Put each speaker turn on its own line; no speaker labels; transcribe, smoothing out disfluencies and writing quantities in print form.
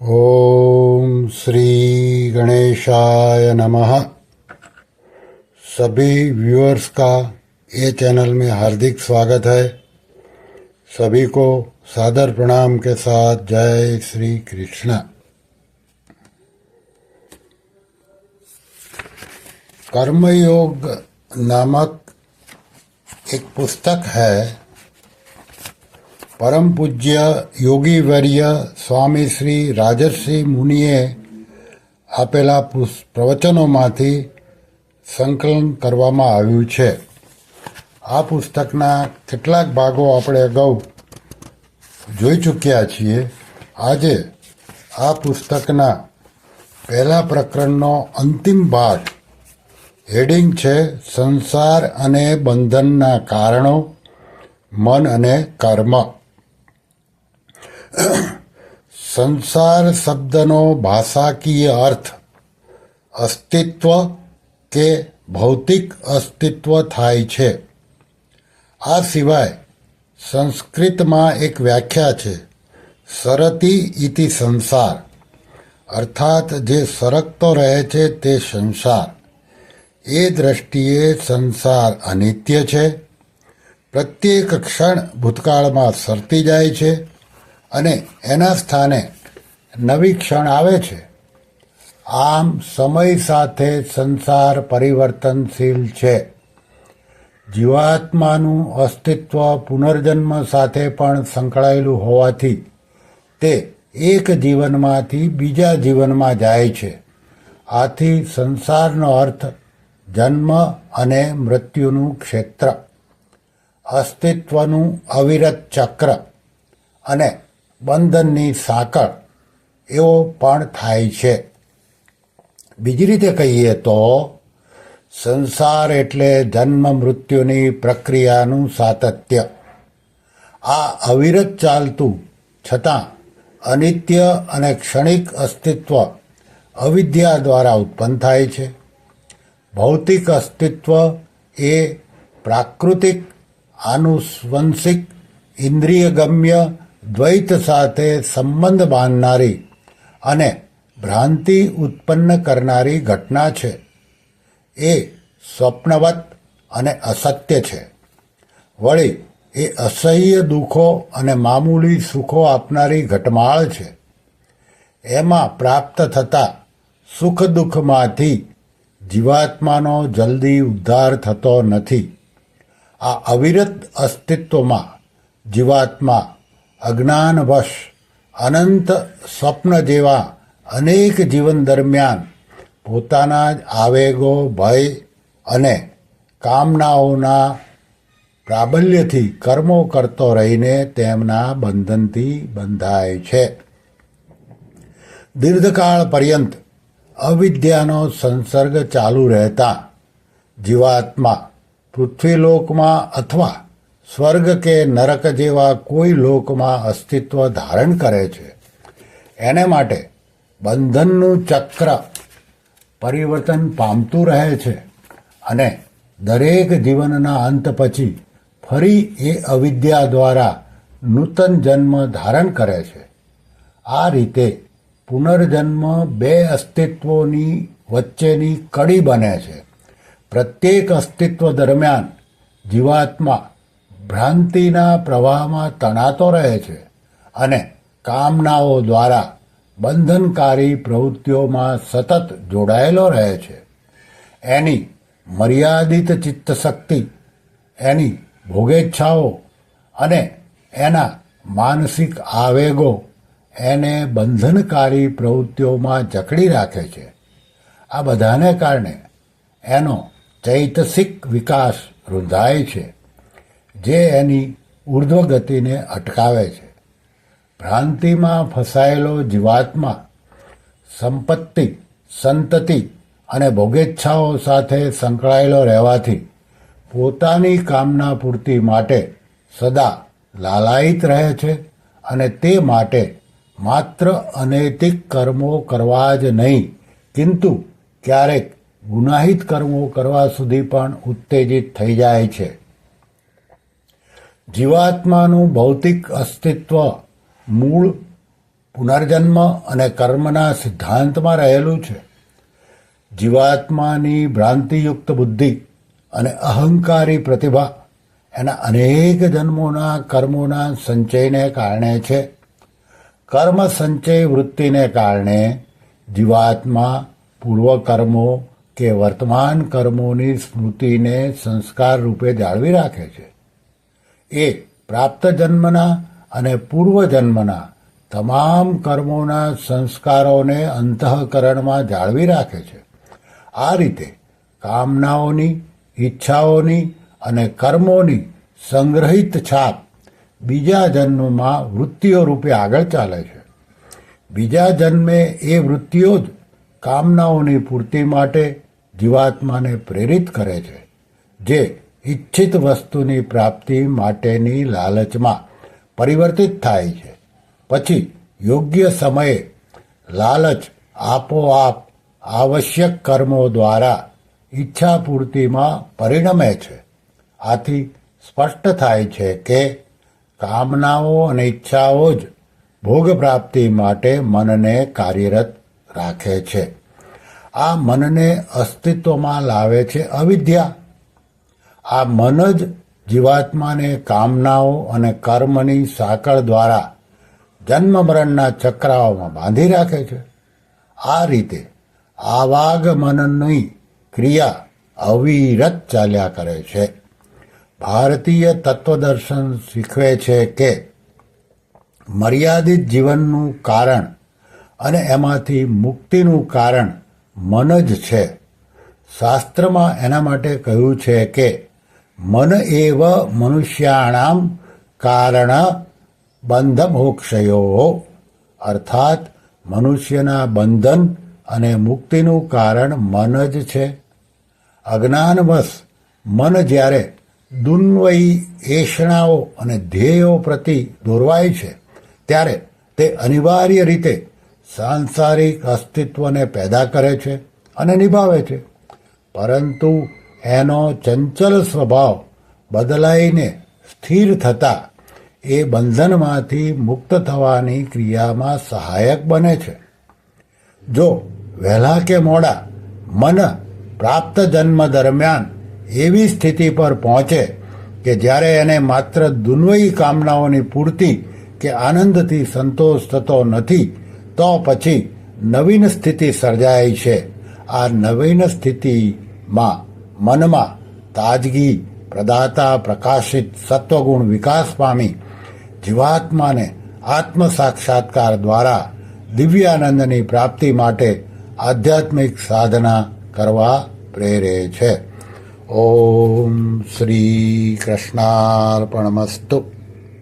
ओम श्री गणेशाय नमः। सभी व्यूअर्स का ये चैनल में हार्दिक स्वागत है। सभी को सादर प्रणाम के साथ जय श्री कृष्ण। कर्मयोग नामक एक पुस्तक है। परम पूज्य યોગી વર્ય સ્વામી શ્રી રાજર્ષિ મુનિએ આપેલા પ્રવચનોમાંથી સંકલન કરવામાં આવ્યું છે। આ પુસ્તકના કેટલાક ભાગો આપણે અગાઉ જોઈ ચૂક્યા છીએ। આજે આ પુસ્તકના પહેલા પ્રકરણનો અંતિમ ભાગ, હેડિંગ છે સંસાર અને બંધનના કારણો, મન અને કર્મ। સંસાર શબ્દનો ભાષાકીય અર્થ અસ્તિત્વ કે ભૌતિક અસ્તિત્વ થાય છે। આ સિવાય સંસ્કૃતમાં એક વ્યાખ્યા છે, સરતી ઇતિ સંસાર, અર્થાત જે સરકતો રહે છે તે સંસાર। એ દ્રષ્ટિએ સંસાર અનિત્ય છે। પ્રત્યેક ક્ષણ ભૂતકાળમાં સરતી જાય છે અને એના સ્થાને નવી ક્ષણ આવે છે। આમ સમય સાથે સંસાર પરિવર્તનશીલ છે। જીવાત્માનું અસ્તિત્વ પુનર્જન્મ સાથે પણ સંકળાયેલું હોવાથી તે એક જીવનમાંથી બીજા જીવનમાં જાય છે। આથી સંસારનો અર્થ જન્મ અને મૃત્યુનું ક્ષેત્ર, અસ્તિત્વનું અવિરત ચક્ર અને બંધનની સાંકળ એવો પણ થાય છે। બીજી રીતે કહીએ તો સંસાર એટલે જન્મ મૃત્યુની પ્રક્રિયાનું સાતત્ય। આ અવિરત ચાલતું છતાં અનિત્ય અને ક્ષણિક અસ્તિત્વ અવિદ્યા દ્વારા ઉત્પન્ન થાય છે। ભૌતિક અસ્તિત્વ એ પ્રાકૃતિક, આનુવંશિક, ઇન્દ્રિયગમ્ય દ્વૈત સાથે સંબંધ બાંધનારી અને ભ્રાંતિ ઉત્પન્ન કરનારી ઘટના છે। એ સ્વપ્નવત અને અસત્ય છે। વળી એ અસહ્ય દુઃખો અને મામૂલી સુખો આપનારી ઘટમાળ છે। એમાં પ્રાપ્ત થતા સુખ દુઃખમાંથી જીવાત્માનો જલ્દી ઉદ્ધાર થતો નથી। આ અવિરત અસ્તિત્વમાં જીવાત્મા અજ્ઞાનવશ અનંત સ્વપ્ન જેવા અનેક જીવન દરમિયાન પોતાના જ આવેગો, ભય અને કામનાઓના પ્રાબલ્યથી કર્મો કરતો રહીને તેમના બંધનથી બંધાય છે। દીર્ઘકાળ પર્યંત અવિદ્યાનો સંસર્ગ ચાલુ રહેતા જીવાત્મા પૃથ્વીલોકમાં અથવા સ્વર્ગ કે નરક જેવા કોઈ લોકમાં અસ્તિત્વ ધારણ કરે છે। એને માટે બંધનનું ચક્ર પરિવર્તન પામતું રહે છે અને દરેક જીવનના અંત પછી ફરી એ અવિદ્યા દ્વારા નૂતન જન્મ ધારણ કરે છે। આ રીતે પુનર્જન્મ બે અસ્તિત્વોની વચ્ચેની કડી બને છે। પ્રત્યેક અસ્તિત્વ દરમિયાન જીવાત્મા ભ્રાંતિના પ્રવાહમાં તણાતો રહે છે અને કામનાઓ દ્વારા બંધનકારી પ્રવૃત્તિઓમાં સતત જોડાયેલો રહે છે। એની મર્યાદિત ચિત્તશક્તિ, એની ભોગેચ્છાઓ અને એના માનસિક આવેગો એને બંધનકારી પ્રવૃત્તિઓમાં જકડી રાખે છે। આ બધાને કારણે એનો ચૈતસિક વિકાસ રૂંધાય છે, જે એની ઉર્ધ્વ ગતિને અટકાવે છે। ભ્રાંતિમાં ફસાયેલો જીવાત્મા સંપત્તિ, સંતતિ અને ભોગેચ્છાઓ સાથે સંકળાયેલો રહેવાથી પોતાની કામના પૂર્તિ માટે સદા લાલાયિત રહે છે અને તે માટે માત્ર અનૈતિક કર્મો કરવા જ નહીં, કિંતુ ક્યારેક ગુનાહિત કર્મો કરવા સુધી પણ ઉત્તેજિત થઈ જાય છે। જીવાત્માનું ભૌતિક અસ્તિત્વ મૂળ પુનર્જન્મ અને કર્મના સિદ્ધાંતમાં રહેલું છે. જીવાત્માની ભ્રાંતિયુક્ત બુદ્ધિ અને અહંકારી પ્રતિભા એના અનેક જન્મોના કર્મોના સંચયને કારણે છે. કર્મ સંચય વૃત્તિને કારણે જીવાત્મા પૂર્વકર્મો કે વર્તમાન કર્મોની સ્મૃતિને સંસ્કાર રૂપે જાળવી રાખે છે. એ પ્રાપ્ત જન્મના અને પૂર્વજન્મના તમામ કર્મોના સંસ્કારોને અંતઃકરણમાં જાળવી રાખે છે. આ રીતે કામનાઓની, ઈચ્છાઓની અને કર્મોની સંગ્રહિત છાપ બીજા જન્મમાં વૃત્તિઓ રૂપે આગળ ચાલે છે. બીજા જન્મે એ વૃત્તિઓ જ કામનાઓની પૂર્તિ માટે જીવાત્માને પ્રેરિત કરે છે, જે ઈચ્છિત વસ્તુની પ્રાપ્તિ માટેની લાલચમાં પરિવર્તિત થાય છે. પછી યોગ્ય સમયે લાલચ આપોઆપ આવશ્યક કર્મો દ્વારા ઈચ્છા પૂર્તિમાં પરિણમે છે. આથી સ્પષ્ટ થાય છે કે કામનાઓ અને ઈચ્છાઓ જ ભોગ પ્રાપ્તિ માટે મનને કાર્યરત રાખે છે. આ મનને અસ્તિત્વમાં લાવે છે અવિદ્યા. આ મન જ જીવાત્માને કામનાઓ અને કર્મની સાંકળ દ્વારા જન્મ મરણના ચક્રાઓમાં બાંધી રાખે છે. આ રીતે આવાગમનની ક્રિયા અવિરત ચાલ્યા કરે છે. ભારતીય તત્વદર્શન શીખવે છે કે મર્યાદિત જીવનનું કારણ અને એમાંથી મુક્તિનું કારણ મન જ છે. શાસ્ત્રમાં એના માટે કહ્યું છે કે મન એવ મનુષ્યાણામ કારણ બંધ મોક્ષયો, અર્થાત મનુષ્યના બંધન અને મુક્તિનું કારણ મન જ છે. અજ્ઞાનવશ મન જ્યારે દુન્વયી એષણાઓ અને ધ્યેયો પ્રતિ દોરવાય છે, ત્યારે તે અનિવાર્ય રીતે સાંસારિક અસ્તિત્વને પેદા કરે છે અને નિભાવે છે. પરંતુ એનો ચંચલ સ્વભાવ બદલાઈને સ્થિર થતાં એ બંધનમાંથી મુક્ત થવાની ક્રિયામાં સહાયક બને છે. જો વહેલા કે મોડા મન પ્રાપ્ત જન્મ દરમિયાન એવી સ્થિતિ પર પહોંચે કે જ્યારે એને માત્ર દુન્વયી કામનાઓની પૂર્તિ કે આનંદથી સંતોષ થતો નથી, તો પછી નવીન સ્થિતિ સર્જાય છે. આ નવીન સ્થિતિમાં મનમાં તાજગી પ્રદાતા પ્રકાશિત સત્વગુણ વિકાસ પામી જીવાત્માને આત્મ સાક્ષાત્કાર દ્વારા દિવ્યાનંદની પ્રાપ્તિ માટે આધ્યાત્મિક સાધના કરવા પ્રેરે છે. ઓમ શ્રી કૃષ્ણાર્પણમસ્તુ.